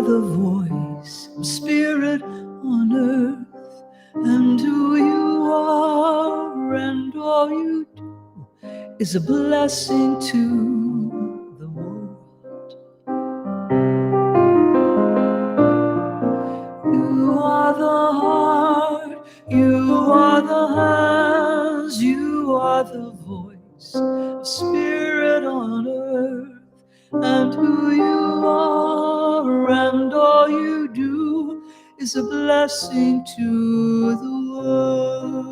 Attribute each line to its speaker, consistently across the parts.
Speaker 1: the voice of spirit on earth, and who you are and all you do is a blessing to the world. You are the heart, you are the hands, you are the voice of spirit on earth, and who you are and all you do is a blessing to the world.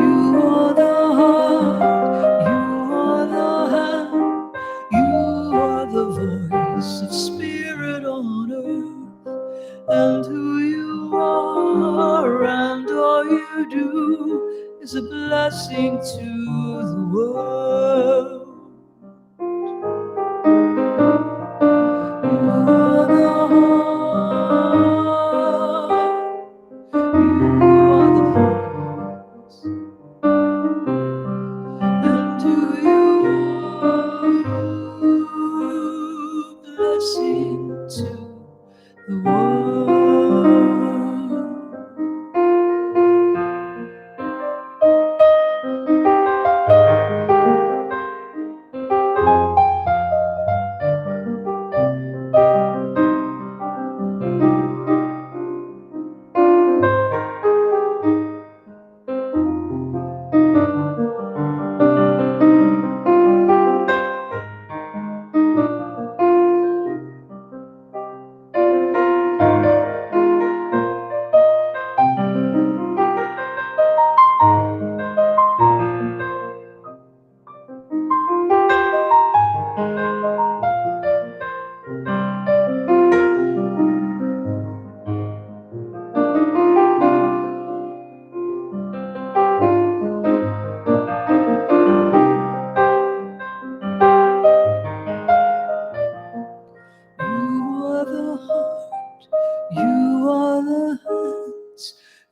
Speaker 1: You are the heart, you are the hand, you are the voice of spirit on earth, and who you are and all you do is a blessing to the world. You are the heart, you are the voice, and who you are, blessing to the world.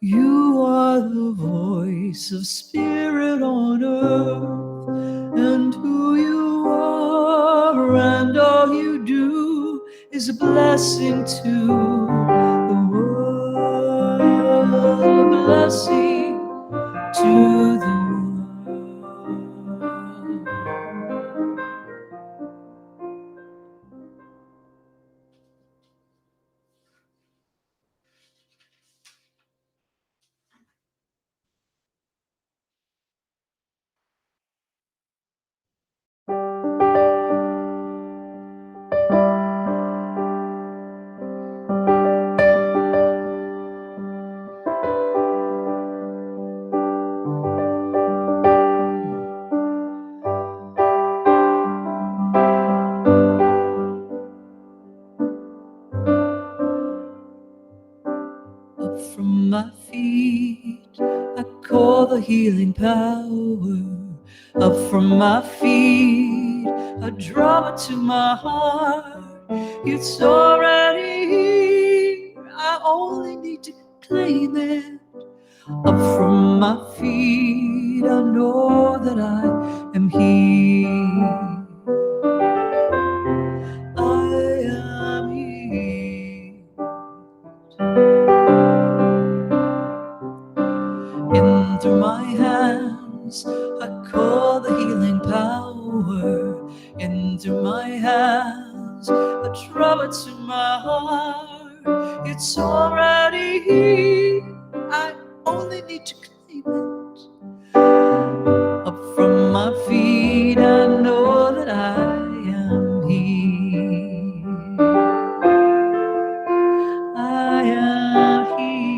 Speaker 1: You are the voice of spirit on earth, and who you are and all you do is a blessing to the world, a blessing to the world. From my feet, I call the healing power. Up from my feet, I draw it to my heart. It's already here, I only need to claim it. Up from my feet, I know that I am here. I am here. In through my hands, I call the healing power. In through my hands, I draw it to my heart. It's already here, I only need to claim it. Up from my feet, I know that I am here. I am here.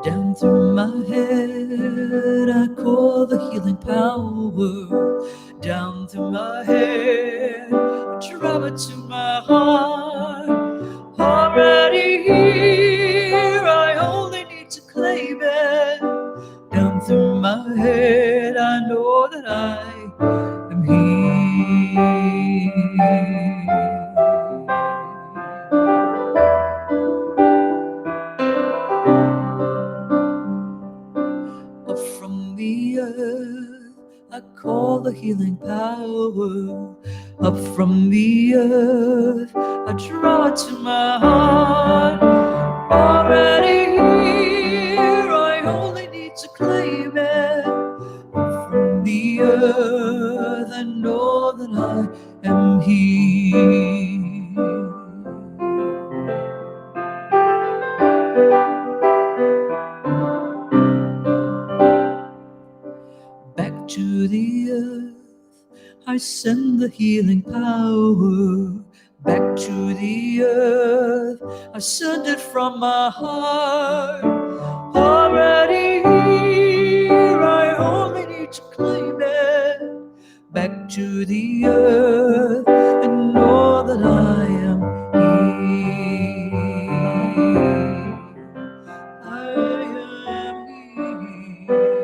Speaker 1: Down through my head, I call the healing power. Down through my head, I drop it to my heart. Already here, I only need to claim it. Down through my head, I know that I am here. Up from the earth, I healing power. Up from the earth, I draw it to my heart. Already here, I only need to claim it. Up from the earth, I know that I am here. Back to the earth, I send the healing power. Back to the earth, I send it from my heart. Already here, I only need to claim it. Back to the earth, and know that I am here. I am here.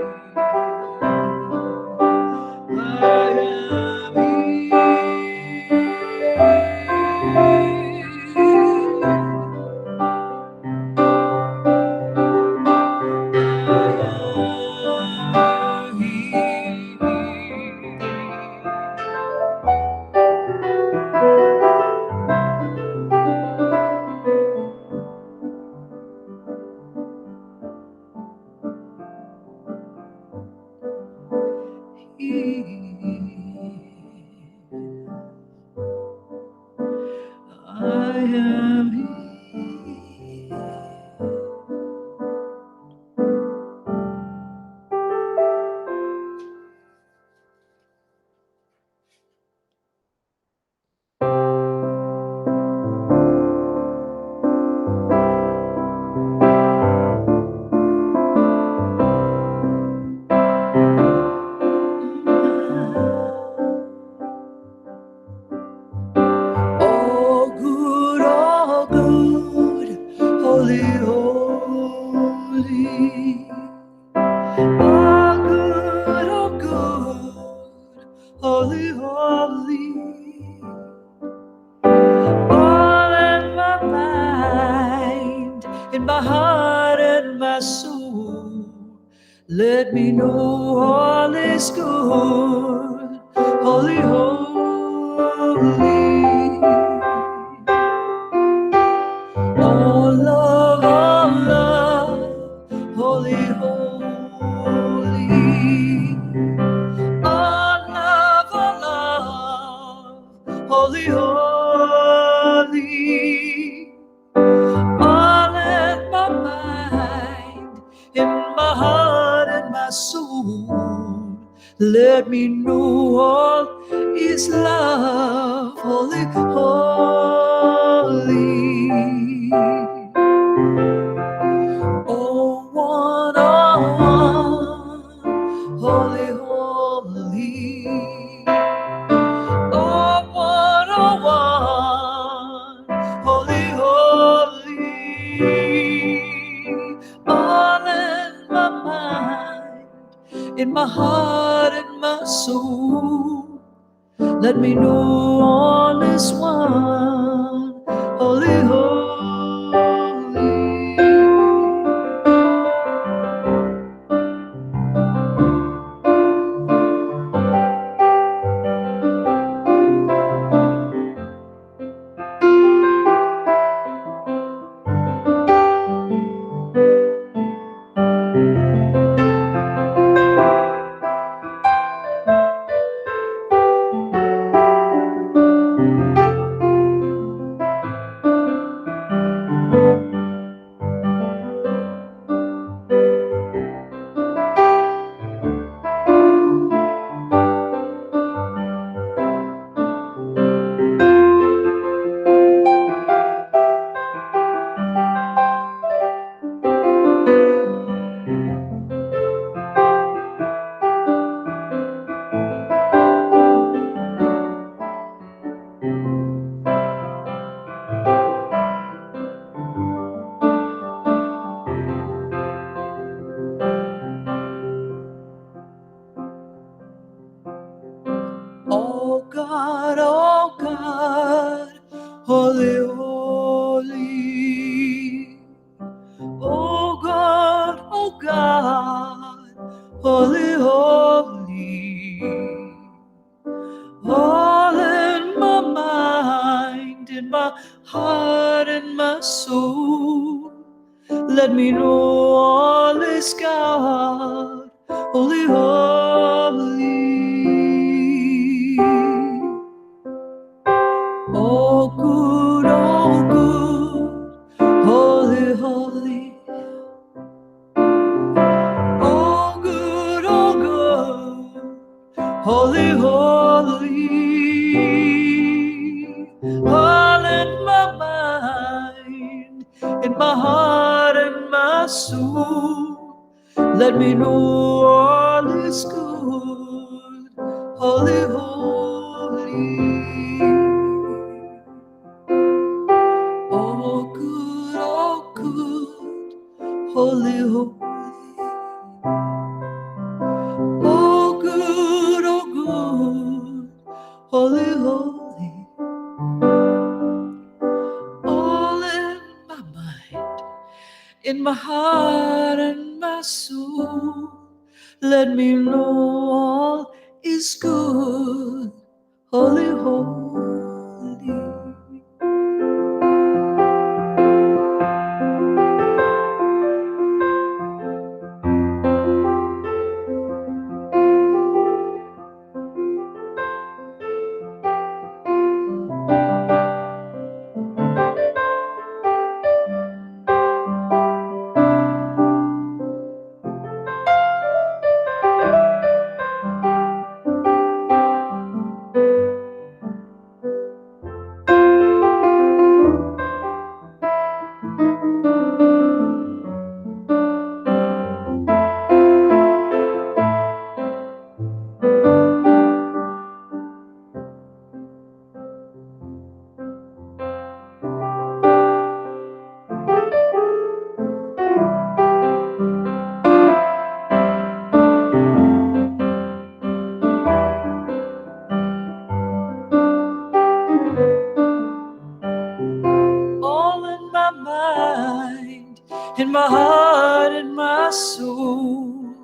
Speaker 1: I am here. All good, holy, holy. All good, holy, holy. All in my mind, in my heart and my soul. Let me know all is good, holy, holy. All love, holy, holy. All love, holy, holy. All in my mind, in my heart and my soul. Let me know all is love, holy, holy. Oh, one, holy, holy. Oh, one, holy, holy. All in my mind, in my heart and my soul. Let me know all is one, holy, holy. in my heart and my soul. Let me know all is God, holy, holy. Oh good, holy, holy. Oh good, holy, holy. All in my mind, in my heart and my soul. Let me know all is good, holy, holy. Oh good, holy, holy. Oh good, holy, holy. All in my mind, in my heart and my soul. Let me know all is good, holy, holy. In my heart and my soul,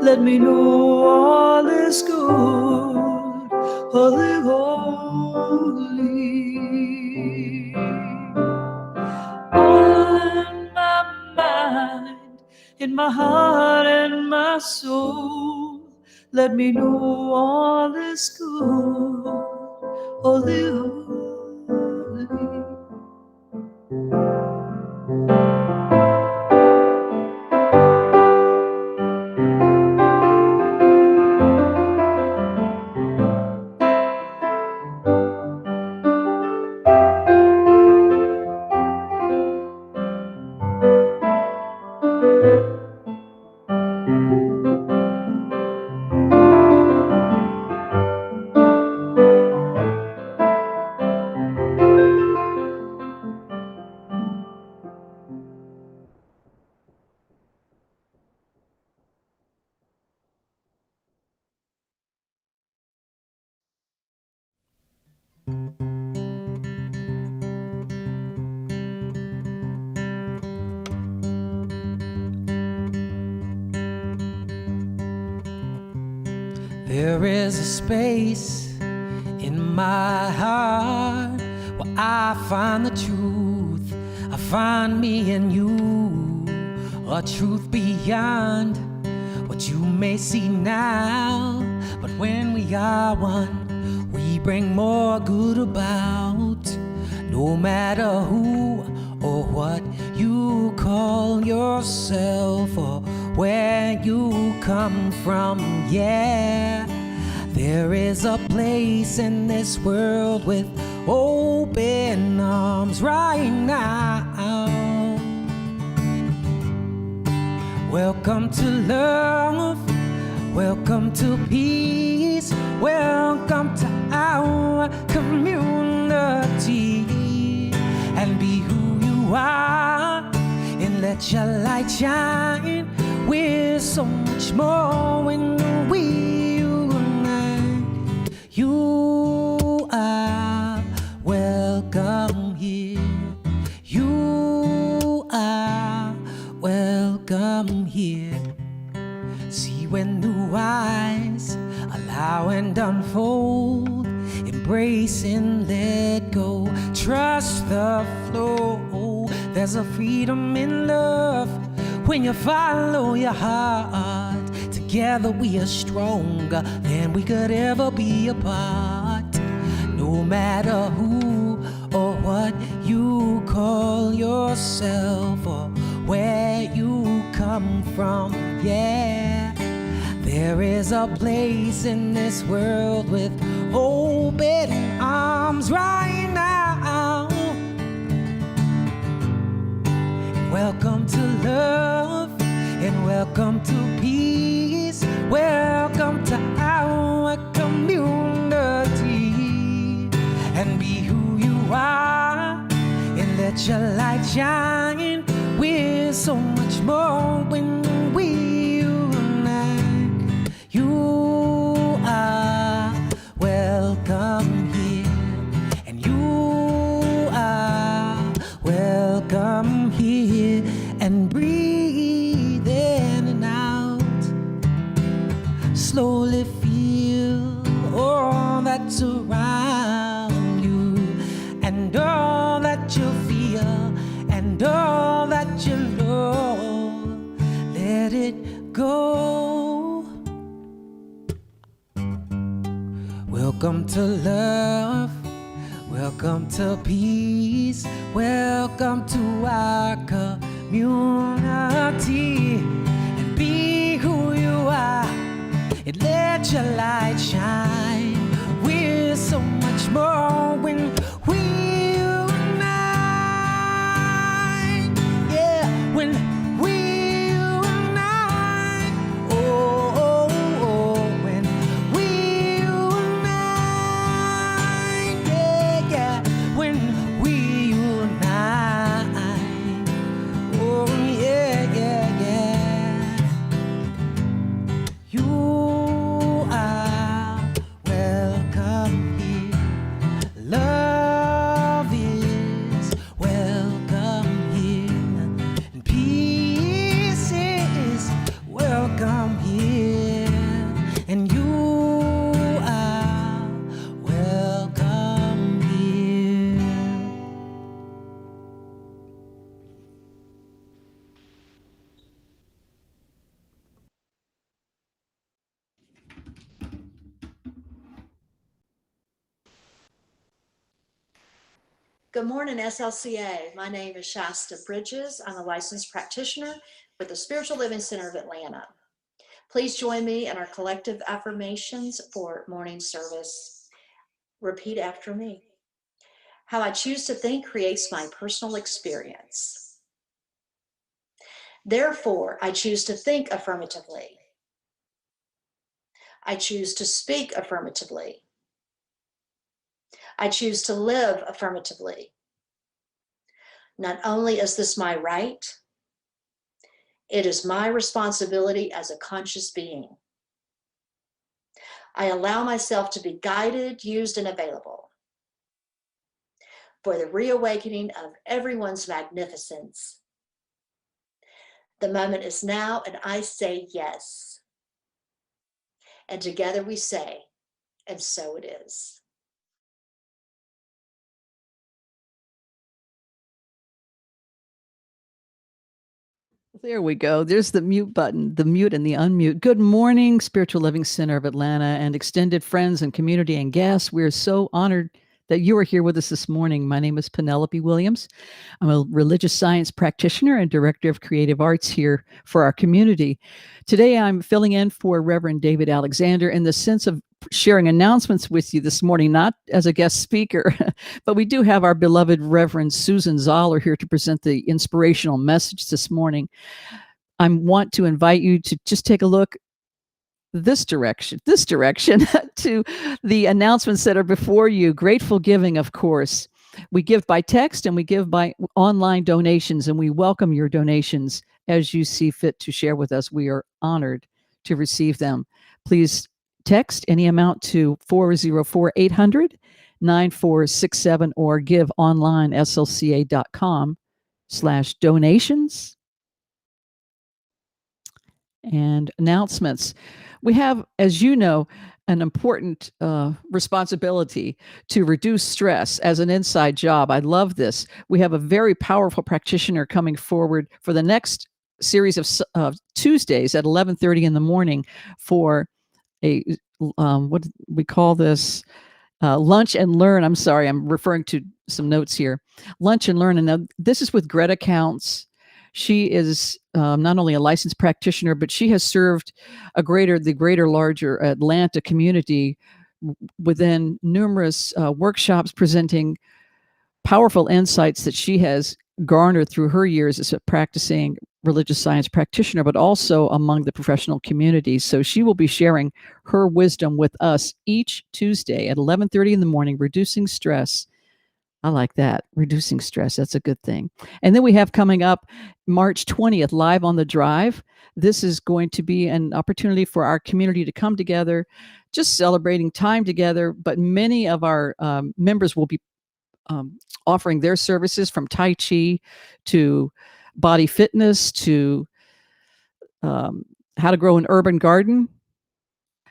Speaker 1: let me know all is good, holy, holy. All in my mind, in my heart and my soul, let me know all is good, holy, holy.
Speaker 2: There is a space in my heart where I find the truth. I find me and you, a truth beyond what you may see now. But when we are one, we bring more good about. No matter who or what you call yourself or where you come from, yeah. There is a place in this world with open arms right now. Welcome to love, welcome to peace, welcome to our community. And be who you are and let your light shine. We're so much more when we unite. You are welcome here. You are welcome here. See when new eyes allow and unfold, embrace and let go. trust the flow. There's a freedom in love when you follow your heart. Together we are stronger than we could ever be apart. No matter who or what you call yourself or where you come from, yeah, there is a place in this world with open arms right now. Welcome to love and welcome to peace. Welcome to our community. And be who you are and let your light shine. We're so much more when we unite. You are welcome here, and you are welcome here. And breathe in and out. Slowly feel all that's around you, and all that you feel, and all that you know. Let it go. Welcome to love. Welcome to peace. Welcome to our community. And be who you are and let your light shine. We're so much more when we unite. Yeah, when we unite. Oh, oh, oh, when we unite. Yeah, yeah, when we unite. Oh, yeah, yeah, yeah. You are welcome here. Love is welcome here. And peace is welcome here. And you are welcome here.
Speaker 3: Good morning, SLCA. My name is Shasta Bridges. I'm a licensed practitioner with the Spiritual Living Center of Atlanta. Please join me in our collective affirmations for morning service. Repeat after me. How I choose to think creates my personal experience. Therefore, I choose to think affirmatively. I choose to speak affirmatively. I choose to live affirmatively. Not only is this my right, it is my responsibility as a conscious being. I allow myself to be guided, used, and available for the reawakening of everyone's magnificence. The moment is now, and I say yes. And together we say, and so it is.
Speaker 1: There we go. There's the mute button, the mute and the unmute. Good morning, Spiritual Living Center of Atlanta and extended friends and community and guests. We're so honored that you are here with us this morning. My name is Penelope Williams. I'm a religious science practitioner and director of creative arts here for our community. Today, I'm filling in for Reverend David Alexander in the sense of sharing announcements with you this morning, not as a guest speaker, but we do have our beloved Reverend Susan Zoller here to present the inspirational message this morning. I want to invite you to just take a look this direction to the announcements that are before you. Grateful giving, of course. We give by text and we give by online donations, and we welcome your donations as you see fit to share with us. We are honored to receive them. Please text any amount to 404-800-9467 or give online slca.com/donations. And announcements. We have, as you know, an important responsibility to reduce stress as an inside job. I love this. We have a very powerful practitioner coming forward for the next series of Tuesdays at 11:30 in the morning for a what we call this lunch and learn. I'm sorry, I'm referring to some notes here. Lunch and learn. And now this is with Greta Counts. She is not only a licensed practitioner, but she has served the larger Atlanta community within numerous workshops presenting powerful insights that she has garnered through her years as a practicing religious science practitioner, but also among the professional community. So she will be sharing her wisdom with us each Tuesday at 11:30 in the morning, reducing stress. I like that. Reducing stress. That's a good thing. And then we have coming up March 20th, Live on the Drive. This is going to be an opportunity for our community to come together, just celebrating time together. But many of our members will be offering their services, from Tai Chi to body fitness to how to grow an urban garden.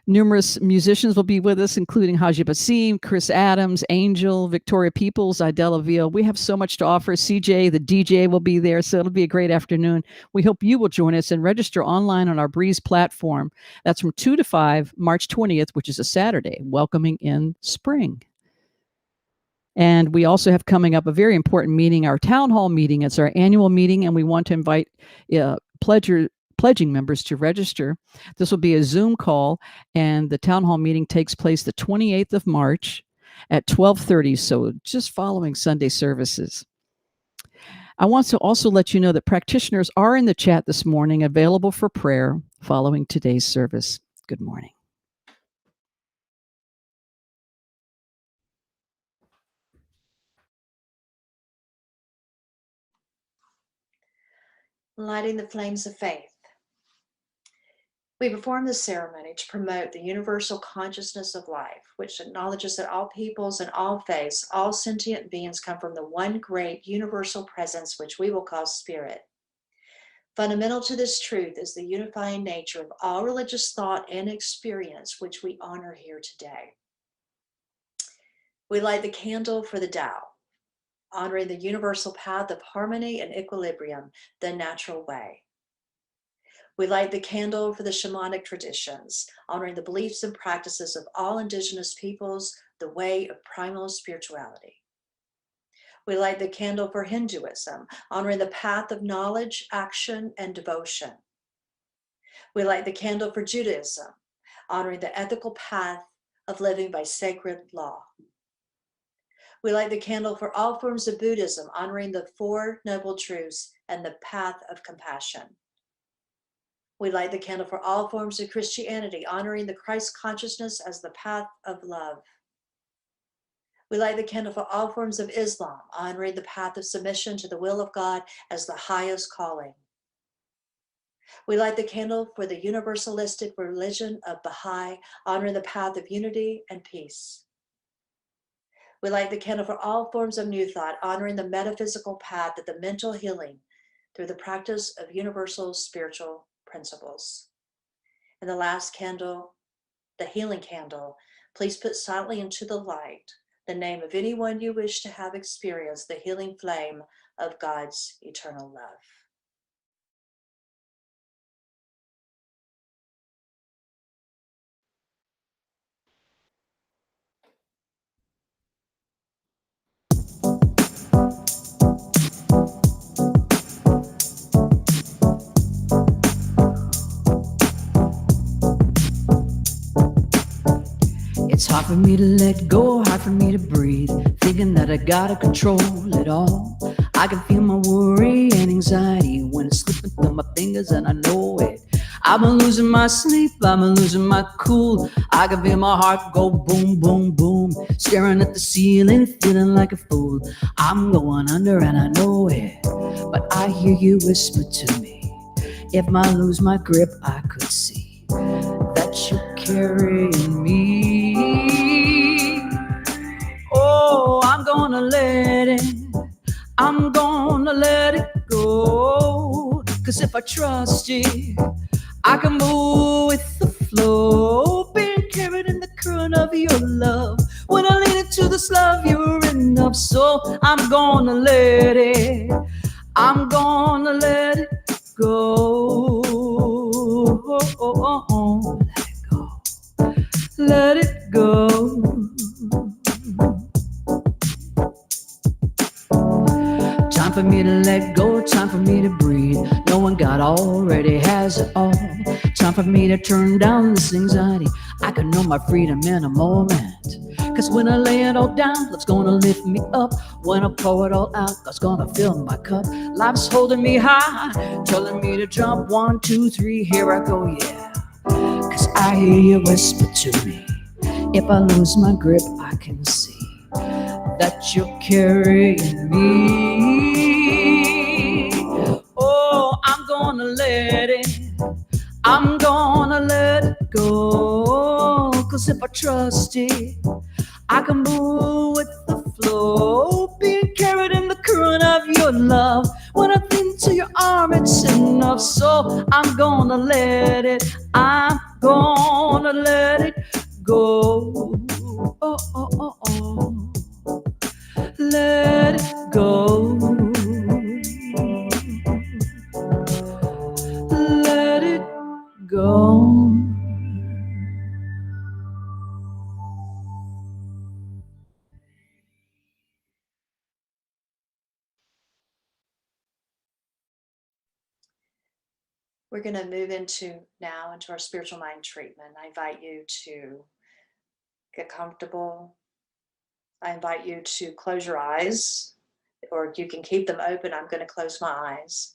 Speaker 1: Numerous musicians will be with us, including Haji Basim, Chris Adams, Angel, Victoria Peoples, Idella Veal. We have so much to offer. CJ, the DJ, will be there, so it'll be a great afternoon. We hope you will join us and register online on our Breeze platform. That's from 2 to 5, March 20th, which is a Saturday, welcoming in spring. And we also have coming up a very important meeting, our town hall meeting. It's our annual meeting, and we want to invite pledging members to register. This will be a Zoom call, and the town hall meeting takes place the 28th of March at 12:30, so just following Sunday services. I want to also let you know that practitioners are in the chat this morning, available for prayer following today's service. Good morning.
Speaker 3: Lighting the flames of faith. We perform this ceremony to promote the universal consciousness of life, which acknowledges that all peoples and all faiths, all sentient beings come from the one great universal presence, which we will call spirit. Fundamental to this truth is the unifying nature of all religious thought and experience, which we honor here today. We light the candle for the Tao, honoring the universal path of harmony and equilibrium, the natural way. We light the candle for the shamanic traditions, honoring the beliefs and practices of all indigenous peoples, the way of primal spirituality. We light the candle for Hinduism, honoring the path of knowledge, action, and devotion. We light the candle for Judaism, honoring the ethical path of living by sacred law. We light the candle for all forms of Buddhism, honoring the Four Noble Truths and the path of compassion. We light the candle for all forms of Christianity, honoring the Christ consciousness as the path of love. We light the candle for all forms of Islam, honoring the path of submission to the will of God as the highest calling. We light the candle for the universalistic religion of Baha'i, honoring the path of unity and peace. We light the candle for all forms of New Thought, honoring the metaphysical path of the mental healing through the practice of universal spiritual principles. And the last candle, the healing candle, please put silently into the light the name of anyone you wish to have experienced the healing flame of God's eternal love.
Speaker 1: It's hard for me to let go, hard for me to breathe, thinking that I gotta control it all. I can feel my worry and anxiety when it's slipping through my fingers, and I know it. I've been losing my sleep, I've been losing my cool. I can feel my heart go boom, boom, boom, staring at the ceiling, feeling like a fool. I'm going under and I know it, but I hear you whisper to me. If I lose my grip, I could see that you're carrying me. Oh, I'm gonna let it go. 'Cause if I trust you, I can move with the flow. Being carried in the current of your love. When I lean into this love you're enough, so I'm gonna let it, I'm gonna let it go. Let it go. Time for me to let go, time for me to breathe. No one God already has it all. Time for me to turn down this anxiety. I can know my freedom in a moment. Cause when I lay it all down, love's gonna lift me up. When I pour it all out, God's gonna fill my cup. Life's holding me high, telling me to jump. 1, 2, 3, here I go, yeah. Cause I hear you whisper to me. If I lose my grip, I can see that you're carrying me. Oh, I'm gonna let it, I'm gonna let it go. Cause if I trust it, I can move with the flow. Being carried in the current of your love. When I think to your arm, it's enough. So I'm gonna let it, I'm gonna let it go. Oh, oh, oh, oh. Let it go. Let it go.
Speaker 3: We're going to move into our spiritual mind treatment. I invite you to get comfortable. I invite you to close your eyes, or you can keep them open. I'm going to close my eyes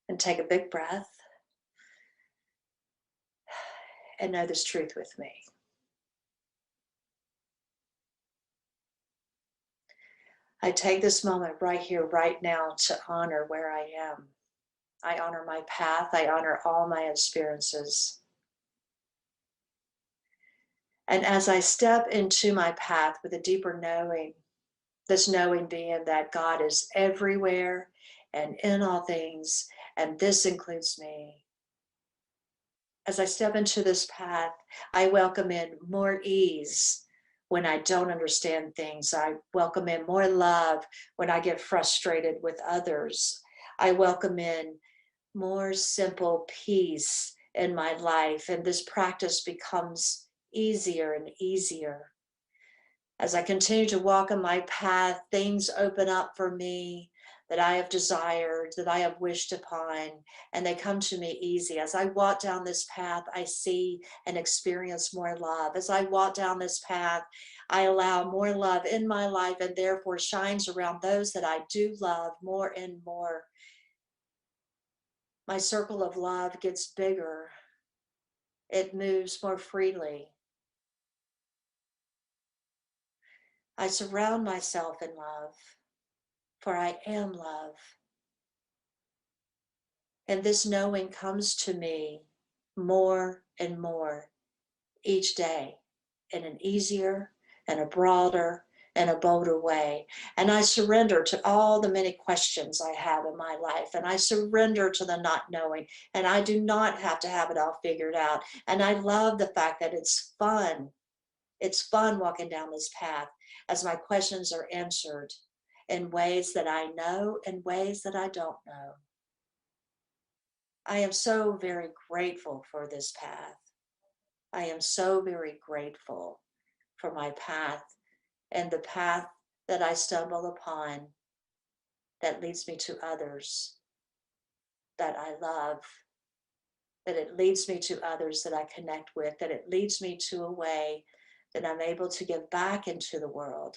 Speaker 3: and take a big breath and know this truth with me. I take this moment right here, right now, to honor where I am. I honor my path. I honor all my experiences. And as I step into my path with a deeper knowing, this knowing being that God is everywhere and in all things, and this includes me. As I step into this path, I welcome in more ease when I don't understand things. I welcome in more love when I get frustrated with others. I welcome in more simple peace in my life, and this practice becomes easier and easier. As I continue to walk on my path, things open up for me that I have desired, that I have wished upon, and they come to me easy. As I walk down this path, I see and experience more love. As I walk down this path, I allow more love in my life, and therefore shines around those that I do love more and more. My circle of love gets bigger. It moves more freely. I surround myself in love, for I am love. And this knowing comes to me more and more each day in an easier and a broader and a bolder way. And I surrender to all the many questions I have in my life. And I surrender to the not knowing. And I do not have to have it all figured out. And I love the fact that it's fun. It's fun walking down this path as my questions are answered in ways that I know and ways that I don't know. I am so very grateful for this path. I am so very grateful for my path and the path that I stumble upon that leads me to others that I love, that it leads me to others that I connect with, that it leads me to a way that I'm able to give back into the world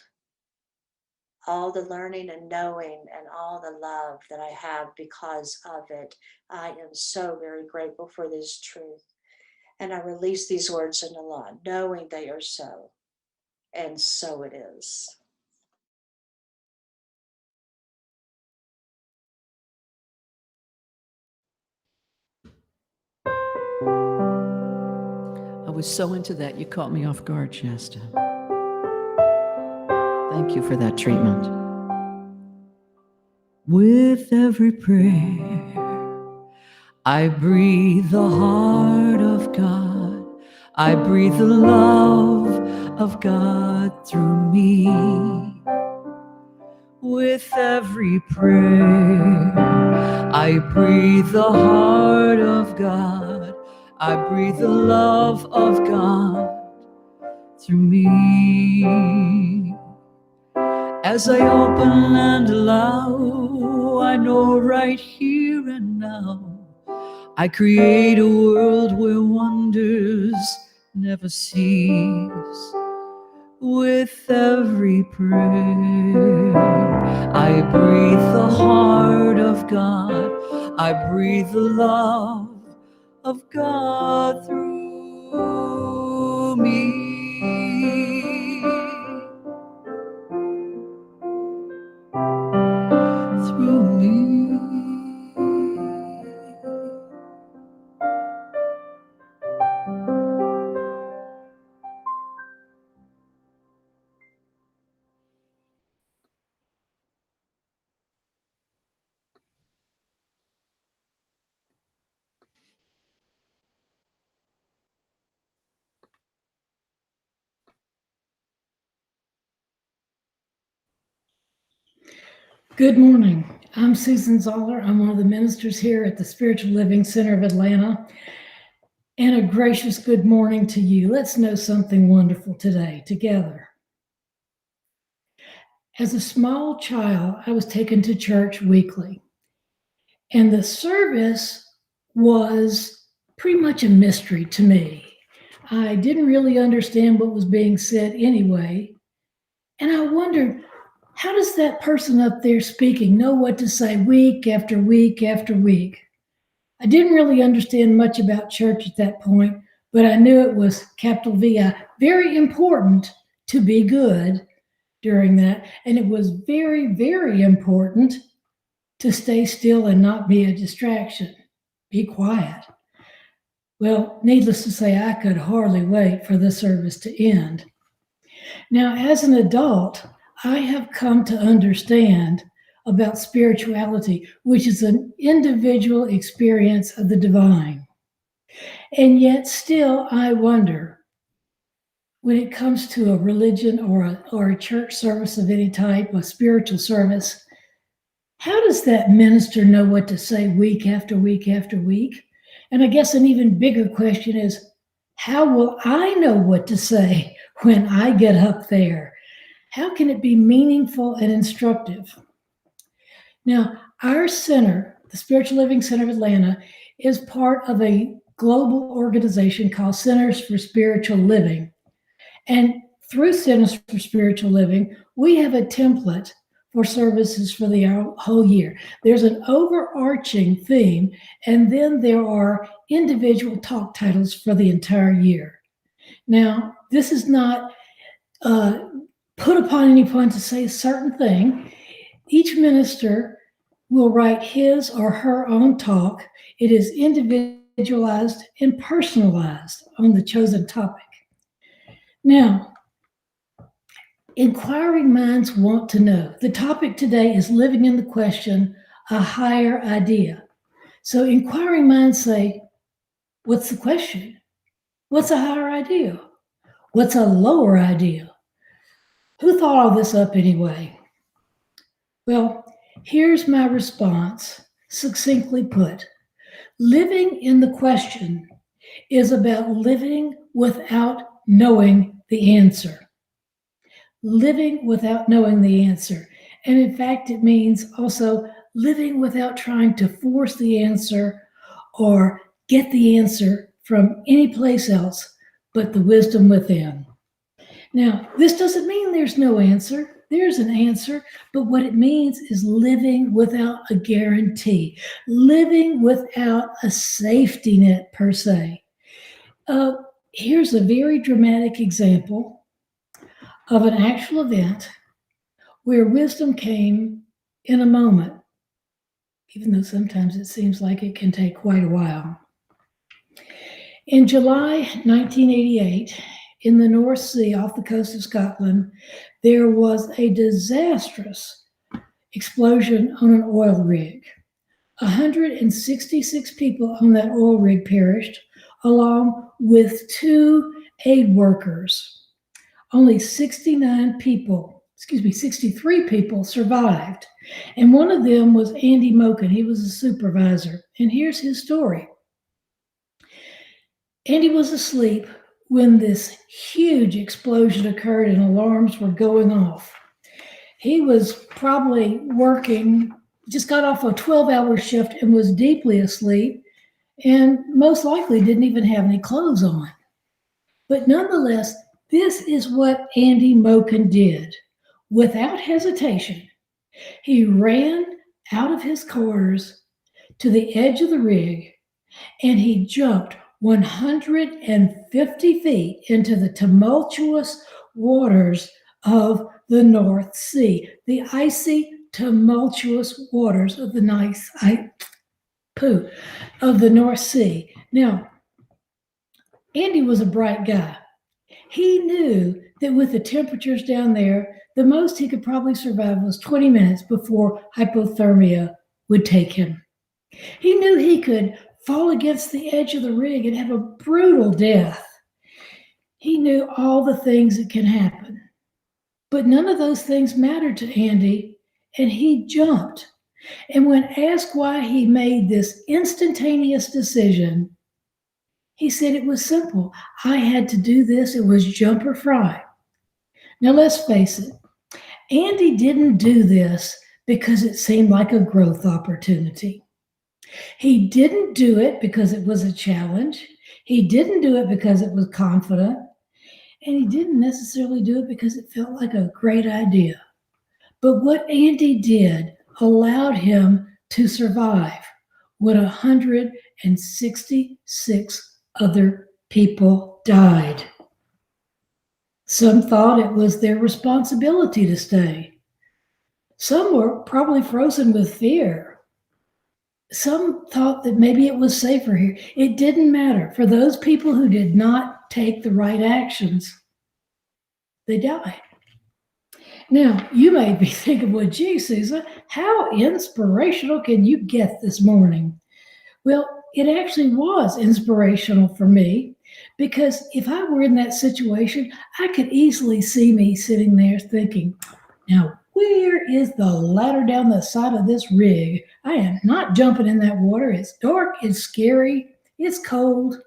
Speaker 3: all the learning and knowing and all the love that I have because of it. I am so very grateful for this truth. And I release these words in the law, knowing they are so. And so it is.
Speaker 1: I was so into that, you caught me off guard, Shasta. Thank you for that treatment. With every prayer, I breathe the heart of God. I breathe the love of God through me. With every prayer, I breathe the heart of God. I breathe the love of God through me. As I open and allow, I know right here and now, I create a world where wonders never cease. With every prayer, I breathe the heart of God. I breathe the love of God through me. Through me.
Speaker 4: Good morning. I'm Susan Zoller. I'm one of the ministers here at the Spiritual Living Center of Atlanta. And a gracious good morning to you. Let's know something wonderful today together. As a small child, I was taken to church weekly. And the service was pretty much a mystery to me. I didn't really understand what was being said anyway. And I wondered, how does that person up there speaking know what to say week after week after week? I didn't really understand much about church at that point, but I knew it was capital VI, very important to be good during that. And it was very, very important to stay still and not be a distraction. Be quiet. Well, needless to say, I could hardly wait for the service to end. Now, as an adult, I have come to understand about spirituality, which is an individual experience of the divine. And yet still I wonder, when it comes to a religion or a church service of any type, a spiritual service, how does that minister know what to say week after week after week? And I guess an even bigger question is, how will I know what to say when I get up there? How can it be meaningful and instructive? Now, our center, the Spiritual Living Center of Atlanta, is part of a global organization called Centers for Spiritual Living. And through Centers for Spiritual Living, we have a template for services for the whole year. There's an overarching theme, and then there are individual talk titles for the entire year. Now, this is not put upon anyone to say a certain thing. Each minister will write his or her own talk. It is individualized and personalized on the chosen topic. Now, inquiring minds want to know. The topic today is living in the question, a higher idea. So inquiring minds say, what's the question? What's a higher idea? What's a lower idea? Who thought all this up anyway? Well, here's my response, succinctly put. Living in the question is about living without knowing the answer. Living without knowing the answer. And in fact, it means also living without trying to force the answer or get the answer from any place else but the wisdom within. Now, this doesn't mean there's no answer. There's an answer, but what it means is living without a guarantee, living without a safety net per se. Here's a very dramatic example of an actual event where wisdom came in a moment, even though sometimes it seems like it can take quite a while. In July 1988, in the North Sea off the coast of Scotland, there was a disastrous explosion on an oil rig. 166 people on that oil rig perished, along with 2 aid workers. Only 63 people survived. And one of them was Andy Moken. He was a supervisor. And here's his story. Andy was asleep when this huge explosion occurred and alarms were going off. He was probably working, just got off a 12-hour shift and was deeply asleep, and most likely didn't even have any clothes on. But nonetheless, this is what Andy Moken did. Without hesitation, he ran out of his quarters to the edge of the rig, and he jumped 150 feet into the tumultuous waters of the North Sea, the icy, tumultuous waters of the North Sea. Now, Andy was a bright guy. He knew that with the temperatures down there, the most he could probably survive was 20 minutes before hypothermia would take him. He knew he could fall against the edge of the rig and have a brutal death. He knew all the things that can happen. But none of those things mattered to Andy, and he jumped. And when asked why he made this instantaneous decision, he said it was simple. I had to do this. It was jump or fry. Now let's face it. Andy didn't do this because it seemed like a growth opportunity. He didn't do it because it was a challenge. He didn't do it because it was confident. And he didn't necessarily do it because it felt like a great idea. But what Andy did allowed him to survive when 166 other people died. Some thought it was their responsibility to stay. Some were probably frozen with fear. Some thought that maybe it was safer here. It didn't matter. For those people who did not take the right actions, they died. Now, you may be thinking, well, gee, Susan, how inspirational can you get this morning? Well, it actually was inspirational for me, because if I were in that situation, I could easily see me sitting there thinking, now, where is the ladder down the side of this rig? I am not jumping in that water. It's dark, it's scary, it's cold.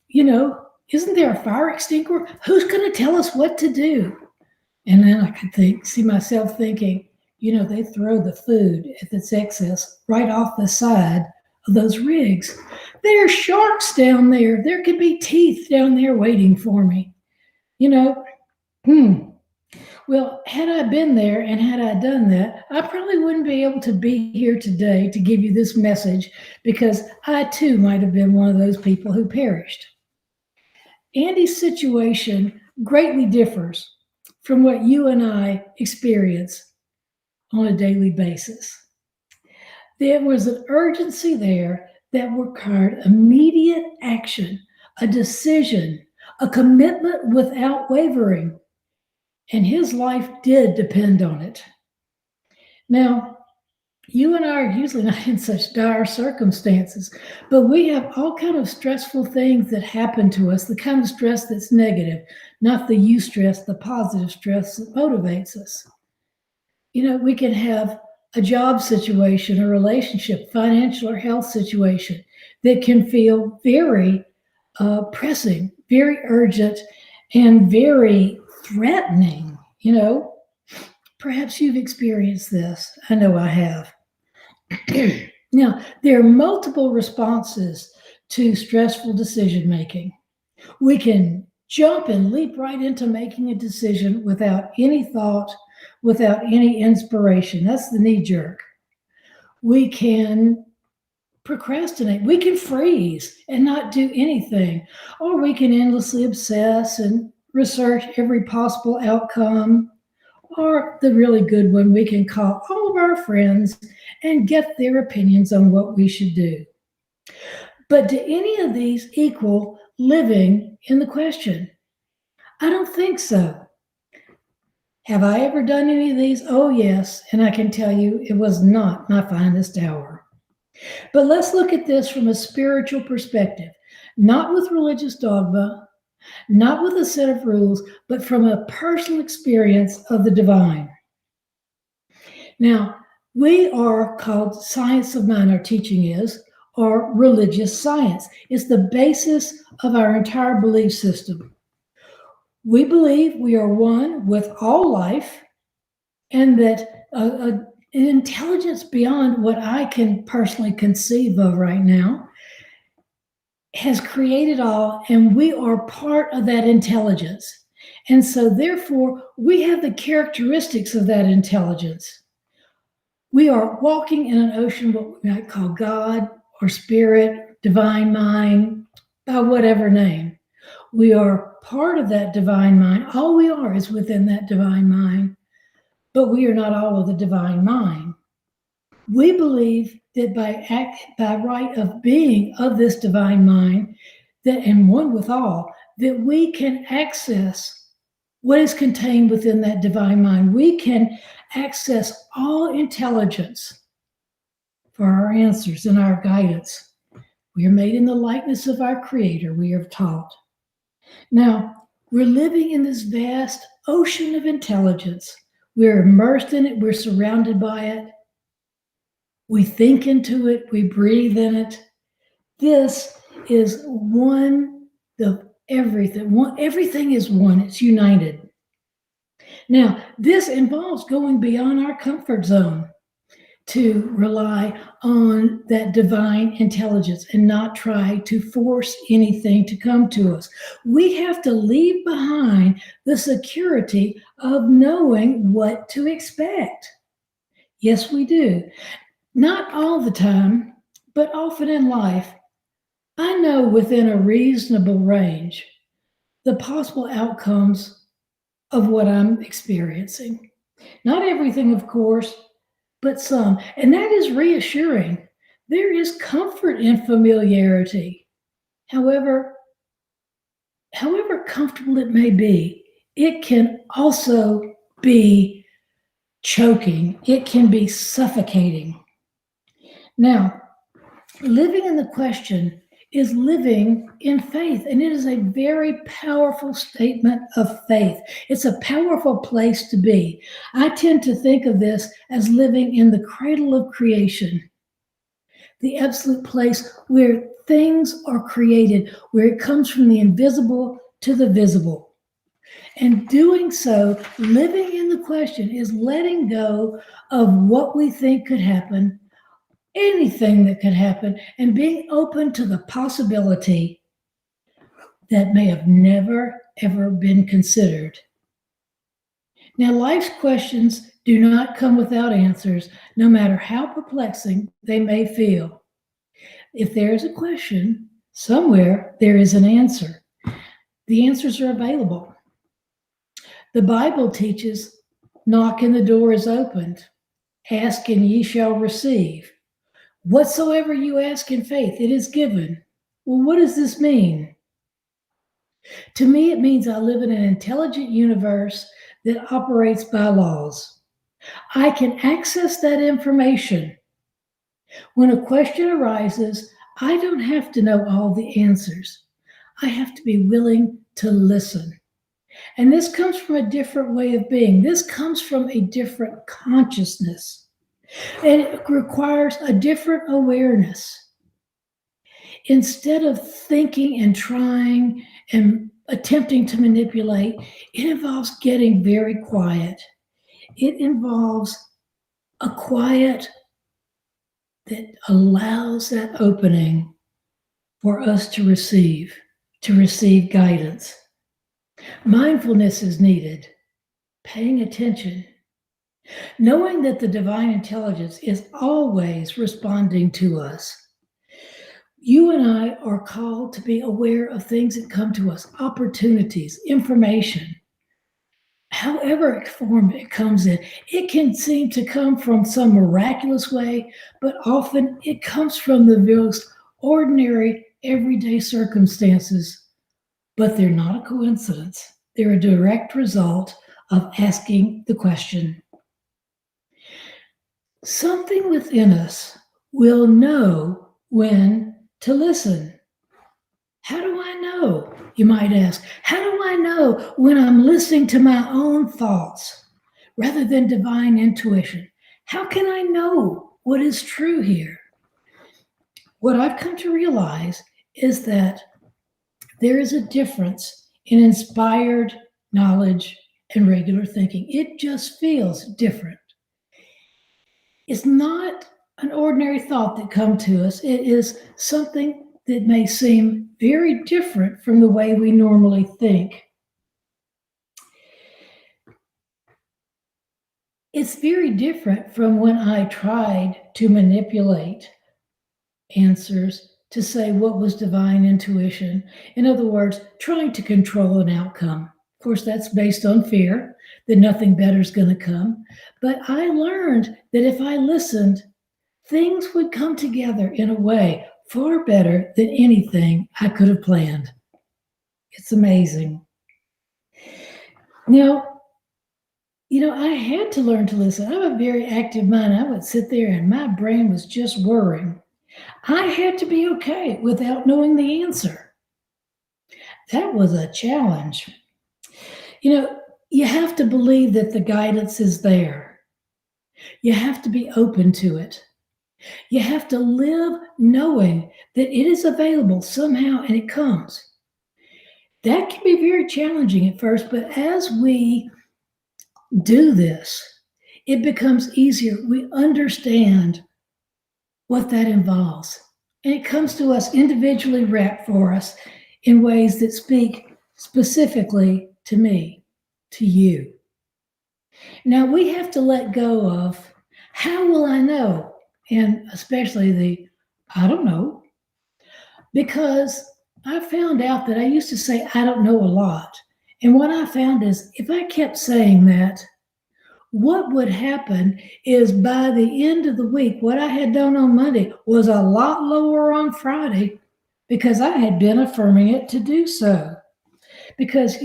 Speaker 4: Isn't there a fire extinguisher? Who's going to tell us what to do? And then I could see myself thinking, they throw the food, if it's excess, right off the side of those rigs. There are sharks down there. There could be teeth down there waiting for me. Well, had I been there and had I done that, I probably wouldn't be able to be here today to give you this message, because I too might have been one of those people who perished. Andy's situation greatly differs from what you and I experience on a daily basis. There was an urgency there that required immediate action, a decision, a commitment without wavering. And his life did depend on it. Now, you and I are usually not in such dire circumstances, but we have all kinds of stressful things that happen to us, the kind of stress that's negative, not the eustress, the positive stress that motivates us. We can have a job situation, a relationship, financial or health situation that can feel very pressing, very urgent, and very threatening. Perhaps you've experienced this. I know I have. Now, there are multiple responses to stressful decision making. We can jump and leap right into making a decision without any thought, without any inspiration. That's the knee jerk. We can procrastinate. We can freeze and not do anything. Or we can endlessly obsess and research every possible outcome. Or the really good one, we can call all of our friends and get their opinions on what we should do. But do any of these equal living in the question? I don't think so. Have I ever done any of these? Oh, yes. And I can tell you it was not my finest hour. But let's look at this from a spiritual perspective, not with religious dogma, not with a set of rules, but from a personal experience of the divine. Now, we are called science of mind, our teaching is, or religious science. It's the basis of our entire belief system. We believe we are one with all life, and that an intelligence beyond what I can personally conceive of right now has created all, and we are part of that intelligence. And so, therefore, we have the characteristics of that intelligence. We are walking in an ocean, what we might call God or spirit, divine mind, by whatever name. We are part of that divine mind. All we are is within that divine mind, but we are not all of the divine mind. We believe that by right of being of this divine mind, that and one with all, that we can access what is contained within that divine mind. We can access all intelligence for our answers and our guidance. We are made in the likeness of our Creator, we are taught. Now, we're living in this vast ocean of intelligence. We're immersed in it, we're surrounded by it. We think into it, we breathe in it. This is one of everything. Everything is one, it's united. Now, this involves going beyond our comfort zone to rely on that divine intelligence and not try to force anything to come to us. We have to leave behind the security of knowing what to expect. Yes, we do. Not all the time, but often in life, I know within a reasonable range the possible outcomes of what I'm experiencing. Not everything, of course, but some. And that is reassuring. There is comfort in familiarity. However comfortable it may be, it can also be choking. It can be suffocating. Now, living in the question is living in faith, and it is a very powerful statement of faith. It's a powerful place to be. I tend to think of this as living in the cradle of creation, the absolute place where things are created, where it comes from the invisible to the visible. And doing so, living in the question, is letting go of what we think could happen, anything that could happen, and being open to the possibility that may have never, ever been considered. Now, life's questions do not come without answers, no matter how perplexing they may feel. If there is a question, somewhere there is an answer. The answers are available. The Bible teaches, knock and the door is opened. Ask and ye shall receive. Whatsoever you ask in faith, it is given. Well, what does this mean? To me, it means I live in an intelligent universe that operates by laws. I can access that information. When a question arises, I don't have to know all the answers. I have to be willing to listen. And this comes from a different way of being. This comes from a different consciousness. And it requires a different awareness. Instead of thinking and trying and attempting to manipulate, it involves getting very quiet. It involves a quiet that allows that opening for us to receive guidance. Mindfulness is needed, paying attention, knowing that the divine intelligence is always responding to us. You and I are called to be aware of things that come to us, opportunities, information. However form it comes in, it can seem to come from some miraculous way, but often it comes from the most ordinary, everyday circumstances. But they're not a coincidence. They're a direct result of asking the question. Something within us will know when to listen. How do I know? You might ask. How do I know when I'm listening to my own thoughts rather than divine intuition? How can I know what is true here? What I've come to realize is that there is a difference in inspired knowledge and regular thinking. It just feels different. It's not an ordinary thought that comes to us. It is something that may seem very different from the way we normally think. It's very different from when I tried to manipulate answers to say what was divine intuition. In other words, trying to control an outcome. Of course, that's based on fear that nothing better is going to come. But I learned that if I listened, things would come together in a way far better than anything I could have planned. It's amazing. Now, I had to learn to listen. I have a very active mind. I would sit there and my brain was just whirring. I had to be okay without knowing the answer. That was a challenge. You have to believe that the guidance is there. You have to be open to it. You have to live knowing that it is available somehow and it comes. That can be very challenging at first, but as we do this, it becomes easier. We understand what that involves. And it comes to us individually wrapped for us in ways that speak specifically to me, to you. Now we have to let go of how will I know? And especially the I don't know. Because I found out that I used to say I don't know a lot. And what I found is if I kept saying that, what would happen is by the end of the week, what I had done on Monday was a lot lower on Friday because I had been affirming it to do so. Because,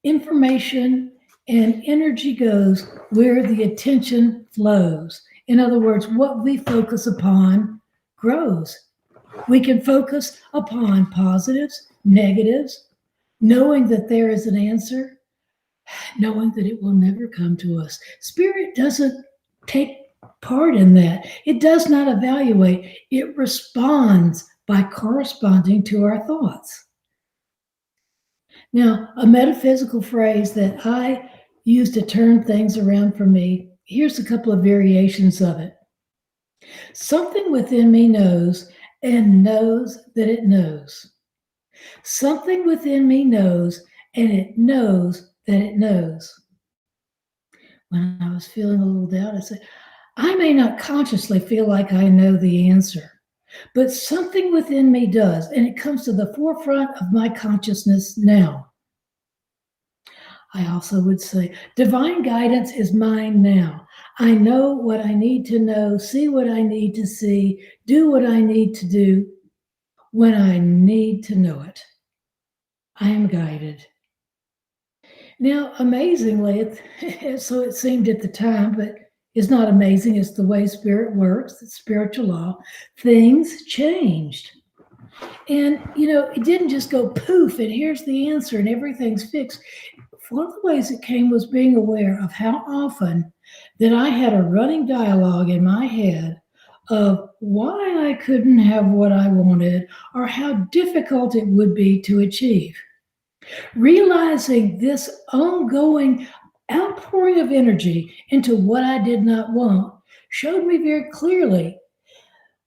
Speaker 4: information and energy goes where the attention flows. In other words, what we focus upon grows. We can focus upon positives, negatives, knowing that there is an answer, knowing that it will never come to us. Spirit doesn't take part in that. It does not evaluate. It responds by corresponding to our thoughts. Now, a metaphysical phrase that I use to turn things around for me, here's a couple of variations of it. Something within me knows and knows that it knows. Something within me knows and it knows that it knows. When I was feeling a little doubt, I said, I may not consciously feel like I know the answer, but something within me does, and it comes to the forefront of my consciousness now. I also would say, divine guidance is mine now. I know what I need to know, see what I need to see, do what I need to do when I need to know it. I am guided. Now, amazingly, so it seemed at the time, but it's not amazing. It's the way Spirit works, it's spiritual law. Things changed. And, it didn't just go poof, and here's the answer, and everything's fixed. One of the ways it came was being aware of how often that I had a running dialogue in my head of why I couldn't have what I wanted or how difficult it would be to achieve. Realizing this ongoing outpouring of energy into what I did not want showed me very clearly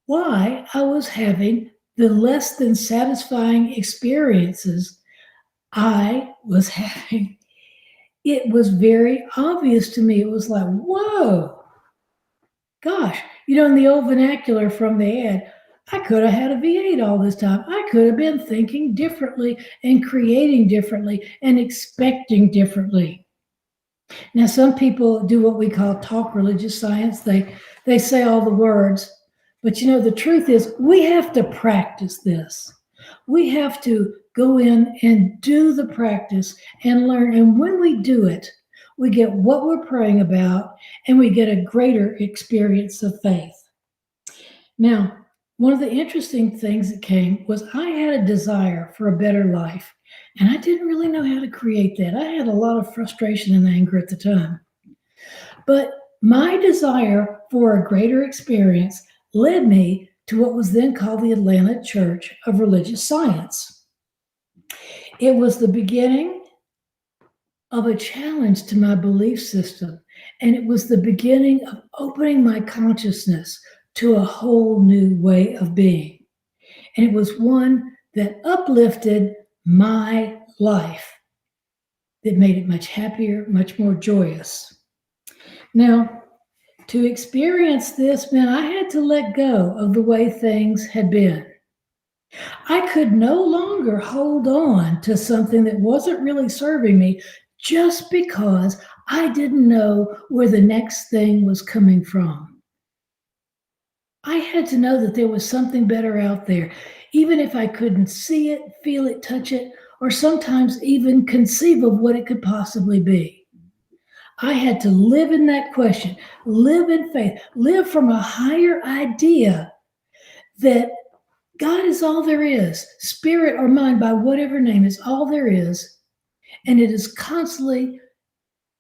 Speaker 4: why I was having the less than satisfying experiences I was having. It was very obvious to me. It was like, whoa, gosh, in the old vernacular from the ad, I could have had a V8 all this time. I could have been thinking differently and creating differently and expecting differently. Now, some people do what we call talk religious science. They say all the words, but the truth is we have to practice this. We have to go in and do the practice and learn. And when we do it, we get what we're praying about and we get a greater experience of faith. Now, one of the interesting things that came was I had a desire for a better life, and I didn't really know how to create that. I had a lot of frustration and anger at the time. But my desire for a greater experience led me to what was then called the Atlanta Church of Religious Science. It was the beginning of a challenge to my belief system, and it was the beginning of opening my consciousness to a whole new way of being. And it was one that uplifted my life, that made it much happier, much more joyous. Now, to experience this meant I had to let go of the way things had been. I could no longer hold on to something that wasn't really serving me just because I didn't know where the next thing was coming from. I had to know that there was something better out there, even if I couldn't see it, feel it, touch it, or sometimes even conceive of what it could possibly be. I had to live in that question, live in faith, live from a higher idea that God is all there is. Spirit or mind, by whatever name, is all there is. And it is constantly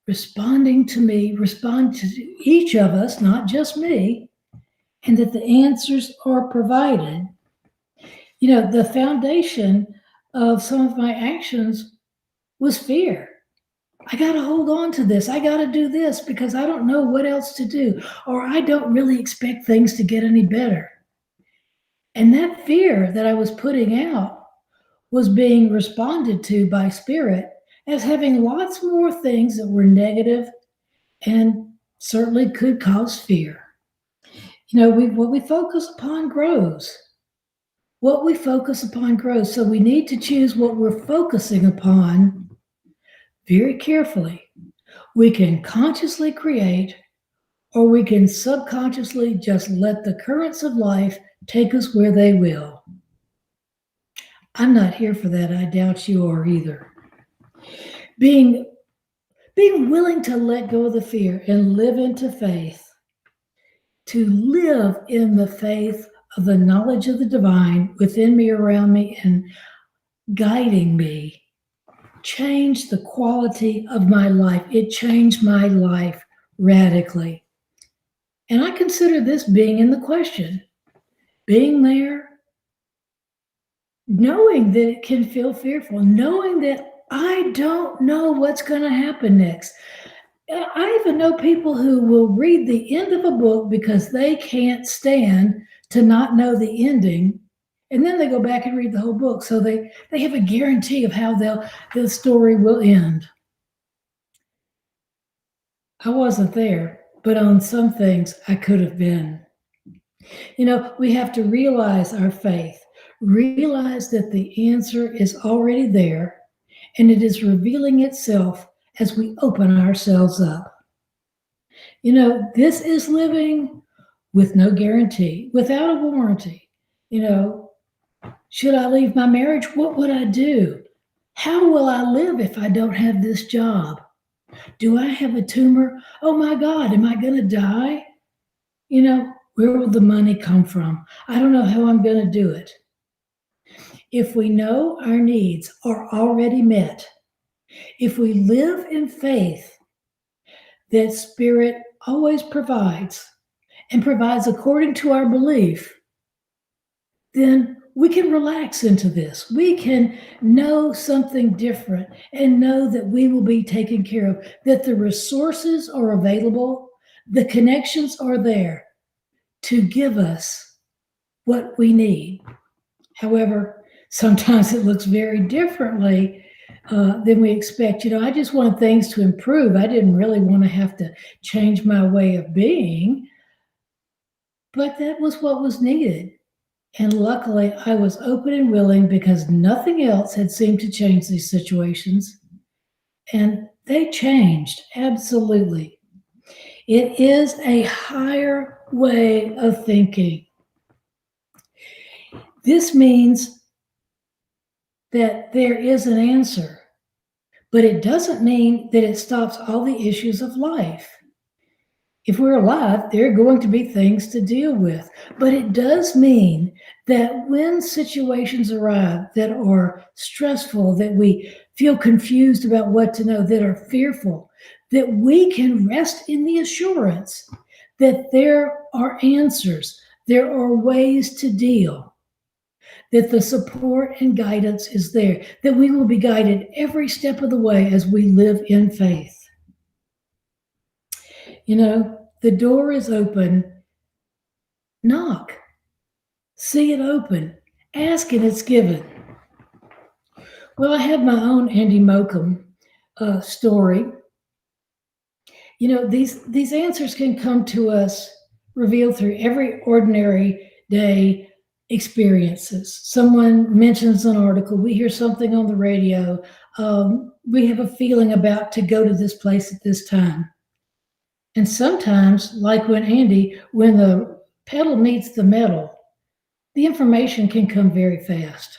Speaker 4: responding to me, respond to each of us, not just me, and that the answers are provided. You know, the foundation of some of my actions was fear. I got to hold on to this. I got to do this because I don't know what else to do, or I don't really expect things to get any better. And that fear that I was putting out was being responded to by Spirit as having lots more things that were negative and certainly could cause fear. You know, what we focus upon grows. What we focus upon grows. So we need to choose what we're focusing upon very carefully. We can consciously create, or we can subconsciously just let the currents of life take us where they will. I'm not here for that. I doubt you are either. Being willing to let go of the fear and live into faith, to live in the faith of the knowledge of the divine within me, around me, and guiding me, changed the quality of my life. It changed my life radically. And I consider this being in the question, being there, knowing that it can feel fearful, knowing that I don't know what's going to happen next. I even know people who will read the end of a book because they can't stand to not know the ending. And then they go back and read the whole book. So they have a guarantee of how the story will end. I wasn't there, but on some things I could have been. You know, we have to realize our faith, realize that the answer is already there, and it is revealing itself as we open ourselves up. You know, this is living with no guarantee, without a warranty. You know, should I leave my marriage? What would I do? How will I live if I don't have this job? Do I have a tumor? Oh my God, am I going to die? You know, where will the money come from? I don't know how I'm going to do it. If we know our needs are already met, if we live in faith that Spirit always provides and provides according to our belief, then we can relax into this. We can know something different and know that we will be taken care of, that the resources are available, the connections are there to give us what we need. However, sometimes it looks very differently than we expect. You know, I just wanted things to improve. I didn't really want to have to change my way of being, but that was what was needed. And luckily, I was open and willing because nothing else had seemed to change these situations. And they changed, absolutely. It is a higher way of thinking. This means that there is an answer, but it doesn't mean that it stops all the issues of life. if we're alive, there are going to be things to deal with. But it does mean that when situations arrive that are stressful, that we feel confused about what to know, that are fearful, that we can rest in the assurance that there are answers, there are ways to deal, that the support and guidance is there, that we will be guided every step of the way as we live in faith. You know, the door is open. Knock. See it open. Ask and it's given. Well, I have my own Andy Mokum story. You know, these answers can come to us revealed through every ordinary day experiences. Someone mentions an article, we hear something on the radio, we have a feeling about to go to this place at this time. And sometimes, like when the pedal meets the metal, the information can come very fast.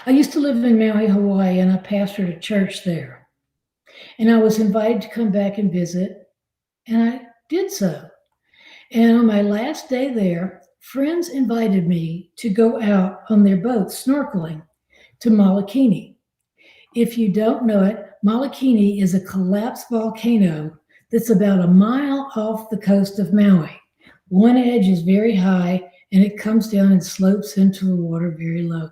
Speaker 4: I used to live in Maui, Hawaii, and I pastored a church there. And I was invited to come back and visit, and I did so. And on my last day there, friends invited me to go out on their boat snorkeling to Molokini. If you don't know it, Molokini is a collapsed volcano that's about a mile off the coast of Maui. One edge is very high, and it comes down and slopes into the water very low.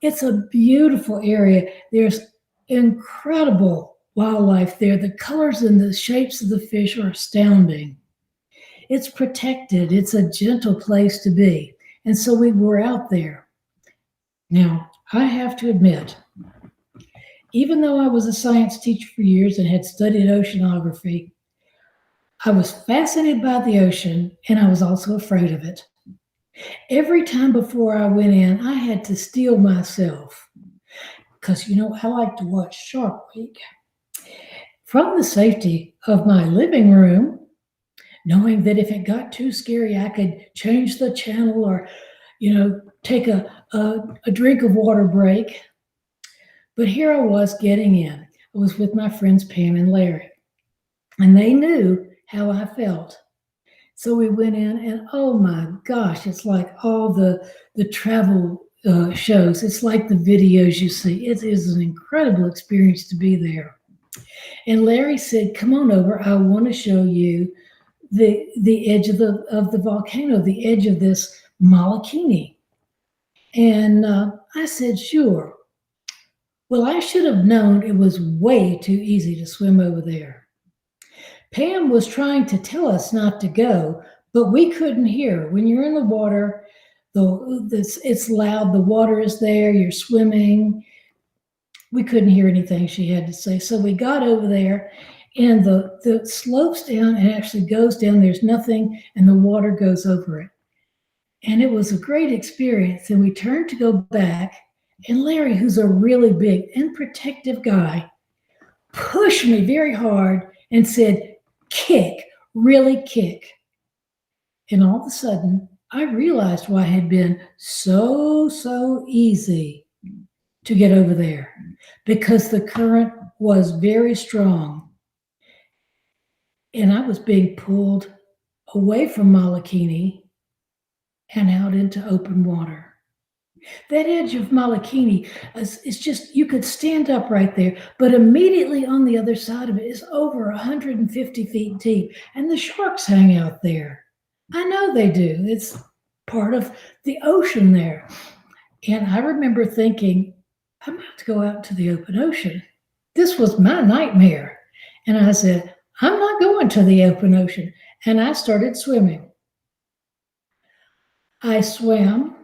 Speaker 4: It's a beautiful area. There's incredible wildlife there. The colors and the shapes of the fish are astounding. It's protected. It's a gentle place to be. And so we were out there. Now, I have to admit, even though I was a science teacher for years and had studied oceanography, I was fascinated by the ocean, and I was also afraid of it. Every time before I went in, I had to steel myself because, you know, I like to watch Shark Week. From the safety of my living room, knowing that if it got too scary, I could change the channel or, you know, take a drink of water break. But here I was getting in. I was with my friends Pam and Larry, and they knew how I felt. So we went in, and oh my gosh, it's like all the travel shows. It's like the videos you see. It is an incredible experience to be there. And Larry said, "Come on over. I want to show you the edge of the volcano, the edge of this Molokini." And I said, "Sure." Well, I should have known it was way too easy to swim over there. Pam was trying to tell us not to go, but we couldn't hear. When you're in the water, it's loud. The water is there. You're swimming. We couldn't hear anything she had to say. So we got over there, and the slopes down and actually goes down. There's nothing, and the water goes over it. And it was a great experience. And we turned to go back, and Larry, who's a really big and protective guy, pushed me very hard and said, "Kick, really kick." And all of a sudden, I realized why it had been so easy to get over there, because the current was very strong. And I was being pulled away from Molokini and out into open water. That edge of Molokini is just, you could stand up right there, but immediately on the other side of it is over 150 feet deep, and the sharks hang out there. I know they do. It's part of the ocean there. And I remember thinking, I'm about to go out to the open ocean. This was my nightmare. And I said, I'm not going to the open ocean. And I started swimming. I swam,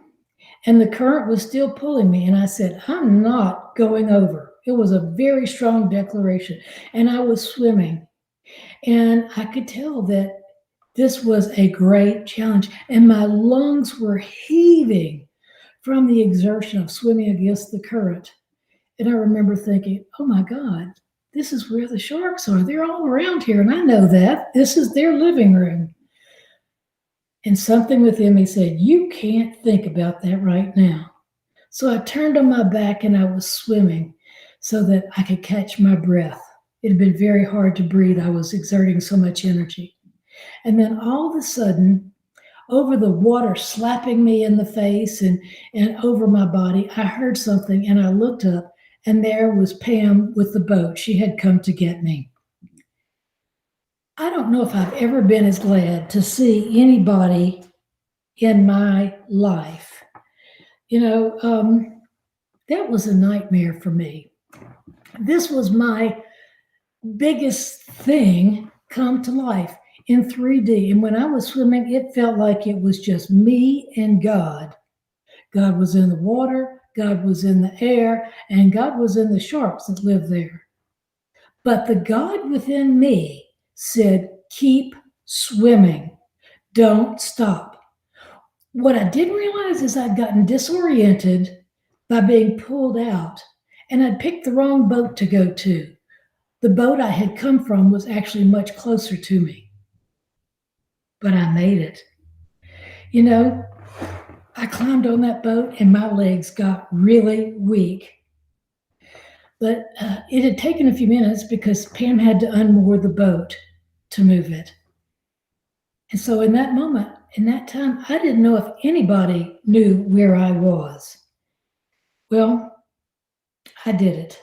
Speaker 4: and the current was still pulling me. And I said, I'm not going over. It was a very strong declaration. And I was swimming. And I could tell that this was a great challenge. And my lungs were heaving from the exertion of swimming against the current. And I remember thinking, oh my God, this is where the sharks are. They're all around here. And I know that. This is their living room. And something within me said, you can't think about that right now. So I turned on my back and I was swimming so that I could catch my breath. It had been very hard to breathe. I was exerting so much energy. And then all of a sudden, over the water slapping me in the face and over my body, I heard something and I looked up, and there was Pam with the boat. She had come to get me. I don't know if I've ever been as glad to see anybody in my life. That was a nightmare for me. This was my biggest thing come to life in 3D. And when I was swimming, it felt like it was just me and God. God was in the water, God was in the air, and God was in the sharks that lived there. But the God within me said, keep swimming. Don't stop. What I didn't realize is I'd gotten disoriented by being pulled out, and I'd picked the wrong boat to go to. The boat I had come from was actually much closer to me. But I made it. I climbed on that boat and my legs got really weak. But it had taken a few minutes because Pam had to unmoor the boat to move it. And so in that moment, in that time, I didn't know if anybody knew where I was. Well, I did it.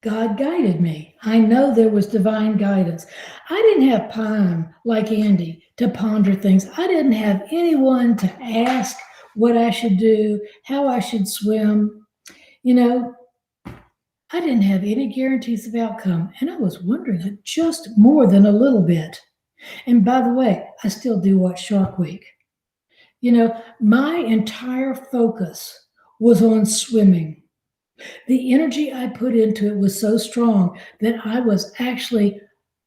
Speaker 4: God guided me. I know there was divine guidance. I didn't have time like Andy to ponder things. I didn't have anyone to ask what I should do, how I should swim. I didn't have any guarantees of outcome, and I was wondering just more than a little bit. And by the way, I still do watch Shark Week. My entire focus was on swimming. The energy I put into it was so strong that I was actually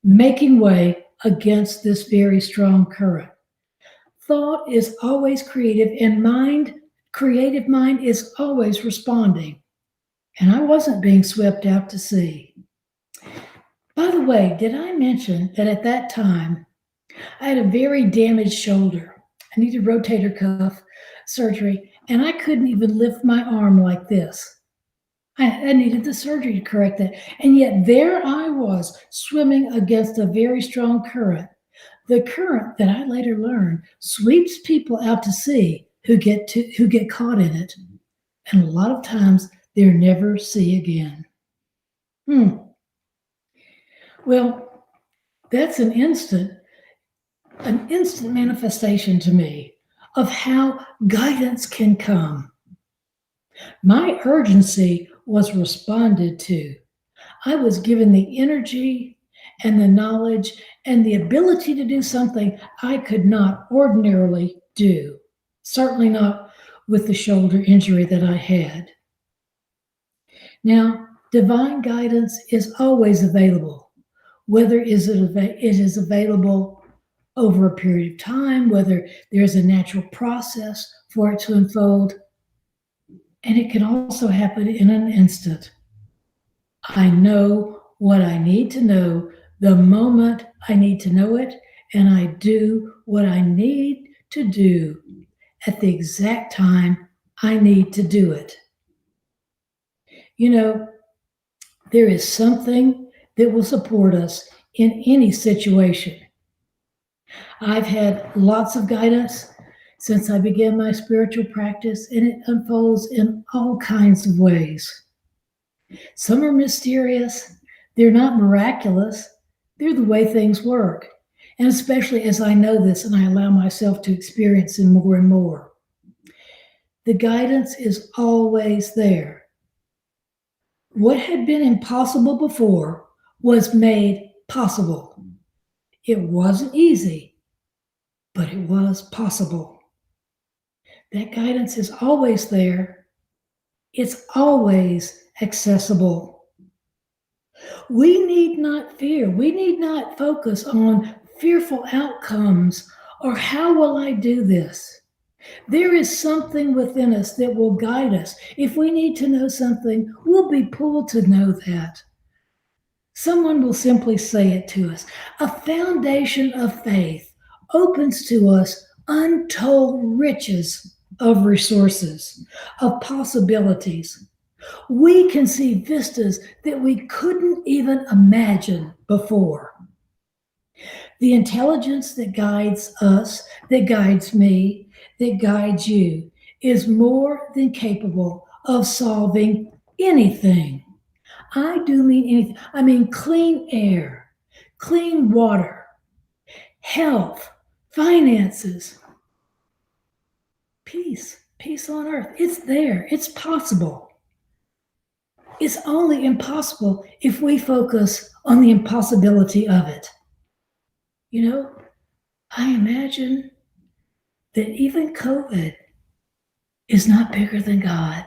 Speaker 4: making way against this very strong current. Thought is always creative, and creative mind is always responding. And I wasn't being swept out to sea. By the way, did I mention that at that time, I had a very damaged shoulder? I needed rotator cuff surgery, and I couldn't even lift my arm like this. I needed the surgery to correct that. And yet there I was swimming against a very strong current. The current that I later learned sweeps people out to sea who get caught in it. And a lot of times they're never see again. Well, that's an instant manifestation to me of how guidance can come. My urgency was responded to. I was given the energy and the knowledge and the ability to do something I could not ordinarily do. Certainly not with the shoulder injury that I had. Now, divine guidance is always available, whether it is available over a period of time, whether there's a natural process for it to unfold, and it can also happen in an instant. I know what I need to know the moment I need to know it, and I do what I need to do at the exact time I need to do it. There is something that will support us in any situation. I've had lots of guidance since I began my spiritual practice, and it unfolds in all kinds of ways. Some are mysterious. They're not miraculous. They're the way things work. And especially as I know this and I allow myself to experience it more and more. The guidance is always there. What had been impossible before was made possible. It wasn't easy, but it was possible. That guidance is always there. It's always accessible. We need not fear. We need not focus on fearful outcomes or how will I do this. There is something within us that will guide us. If we need to know something, we'll be pulled to know that. Someone will simply say it to us. A foundation of faith opens to us untold riches of resources, of possibilities. We can see vistas that we couldn't even imagine before. The intelligence that guides us, that guides me, that guides you, is more than capable of solving anything. I do mean anything. I mean clean air, clean water, health, finances, peace on earth. It's there. It's possible. It's only impossible if we focus on the impossibility of it. You know, I imagine that even COVID is not bigger than God.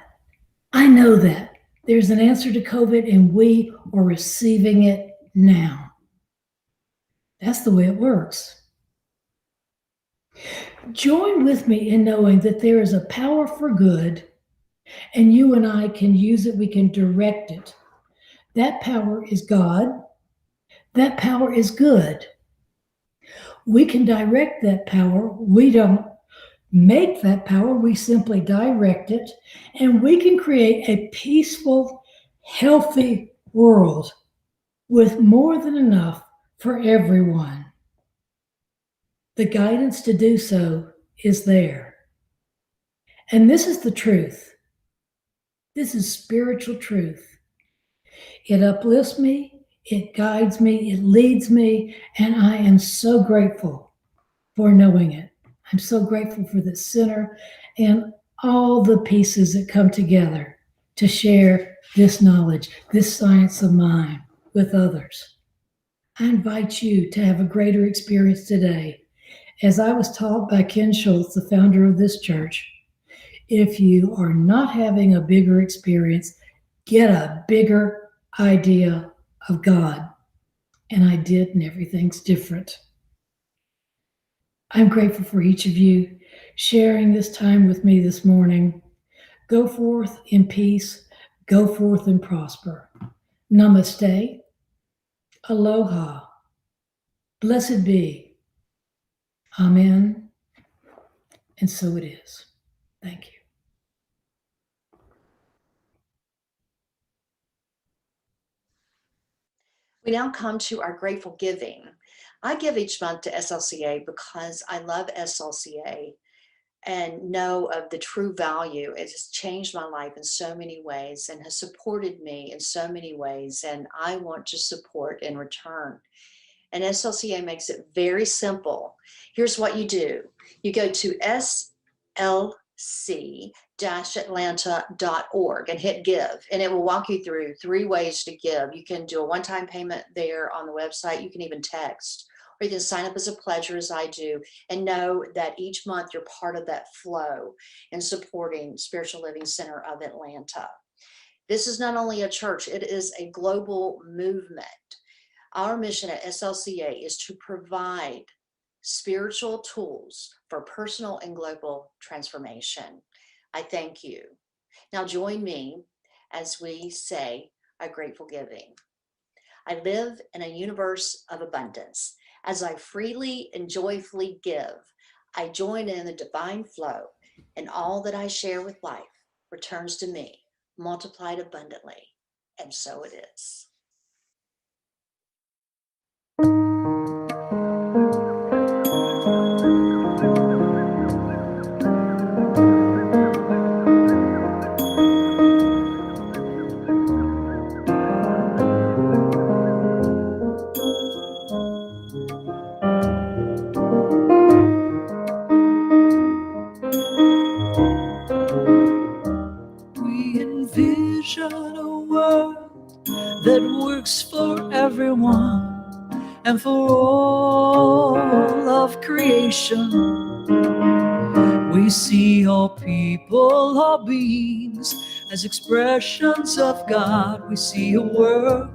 Speaker 4: I know that. There's an answer to COVID and we are receiving it now. That's the way it works. Join with me in knowing that there is a power for good and you and I can use it, we can direct it. That power is God. That power is good. We can direct that power. We don't make that power, we simply direct it, and we can create a peaceful, healthy world with more than enough for everyone. The guidance to do so is there. And this is the truth. This is spiritual truth. It uplifts me, it guides me, it leads me, and I am so grateful for knowing it. I'm so grateful for the center and all the pieces that come together to share this knowledge, this science of mine with others. I invite you to have a greater experience today. As I was taught by Ken Schultz, the founder of this church, if you are not having a bigger experience, get a bigger idea of God. And I did, and everything's different. I'm grateful for each of you sharing this time with me this morning. Go forth in peace. Go forth and prosper. Namaste. Aloha. Blessed be. Amen. And so it is. Thank you.
Speaker 3: We now come to our grateful giving. I give each month to SLCA because I love SLCA and know of the true value. It has changed my life in so many ways and has supported me in so many ways, and I want to support in return. And SLCA makes it very simple. Here's what you do. You go to slc-atlanta.org and hit give, and it will walk you through 3 ways to give. You can do a one-time payment there on the website. You can even text, or you can sign up as a pledger as I do, and know that each month you're part of that flow in supporting Spiritual Living Center of Atlanta. This is not only a church, it is a global movement. Our mission at SLCA is to provide spiritual tools for personal and global transformation. I thank you. Now join me as we say a grateful giving. I live in a universe of abundance. As I freely and joyfully give, I join in the divine flow, and all that I share with life returns to me, multiplied abundantly, and so it is.
Speaker 1: We envision a world that works for everyone and for all of creation. We see all people, all beings as expressions of God. We see a world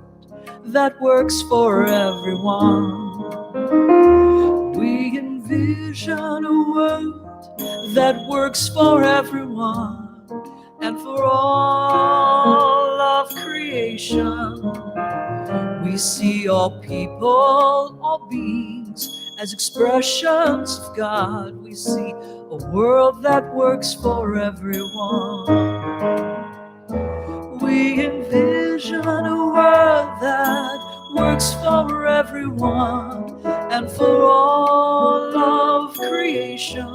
Speaker 1: that works for everyone. We envision a world that works for everyone and for all of creation. We see all people, all beings as expressions of God. We see a world that works for everyone. We envision a world that works for everyone and for all of creation.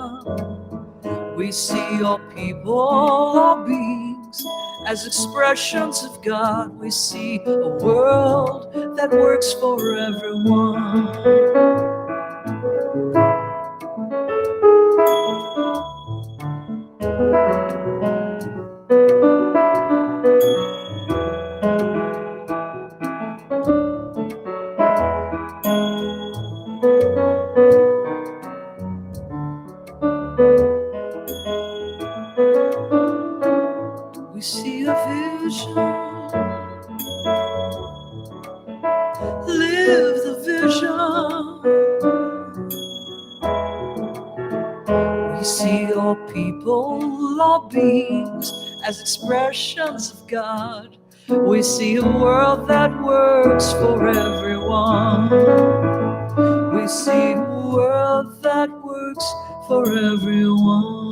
Speaker 1: We see all people, all beings as expressions of God. We see a world that works for everyone. We see a vision, live the vision. We see all people, all beings as expressions of God. We see a world that works for everyone. We see a world that works for everyone.